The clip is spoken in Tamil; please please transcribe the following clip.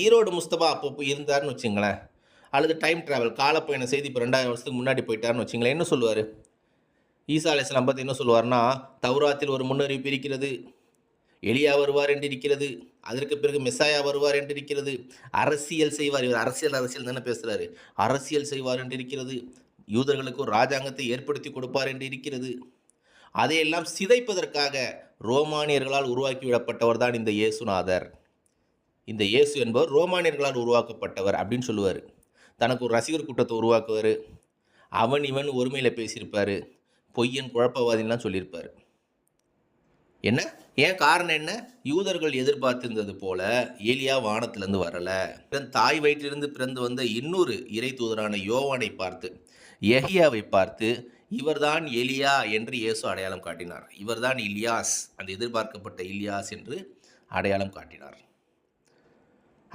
ஈரோடு முஸ்தபா அப்பப்போ இருந்தாருன்னு வச்சுங்களேன், அல்லது டைம் டிராவல் காலப்பயண செய்தி இப்போ 2000 வருஷத்துக்கு முன்னாடி போயிட்டாருன்னு வச்சுங்களேன், என்ன சொல்லுவார்? ஈசா அலைஹிஸ்ஸலாம் பத்தி என்ன சொல்லுவார்ன்னா, தௌராத்தில் ஒரு முன்னறிவிப்பு இருக்கிறது. எலியா வருவார் என்று இருக்கிறது. அதற்கு பிறகு மெஸ்ஸாயா வருவார் என்று இருக்கிறது. அரசியல் செய்வார். இவர் அரசியல் தானே பேசுறாரு. அரசியல் செய்வார் என்று இருக்கிறது. யூதர்களுக்கு ஒரு ராஜாங்கத்தை ஏற்படுத்தி கொடுப்பார் என்று இருக்கிறது. அதையெல்லாம் சிதைப்பதற்காக ரோமானியர்களால் உருவாக்கி விடப்பட்டவர் தான் இந்த இயேசுநாதர். இந்த இயேசு என்பவர் ரோமானியர்களால் உருவாக்கப்பட்டவர் அப்படின்னு சொல்லுவார். தனக்கு ஒரு ரசிகர் கூட்டத்தை உருவாக்குவார். அவன் இவன் ஒருமையில் பேசியிருப்பார். பொய்யன் குழப்பவாதின்லாம் சொல்லியிருப்பார். என்ன? ஏன் காரணம் என்ன? யூதர்கள் எதிர்பார்த்திருந்தது போல ஏலியா வானத்திலிருந்து வரல. தாய் வயிற்றிலிருந்து பிறந்து வந்த இன்னொரு இறை தூதரான யோவானை பார்த்து, யெகியாவை பார்த்து, இவர்தான் எலியா என்று இயேசு அடையாளம் காட்டினார். இவர்தான் இலியாஸ், அந்த எதிர்பார்க்கப்பட்ட இலியாஸ் என்று அடையாளம் காட்டினார்.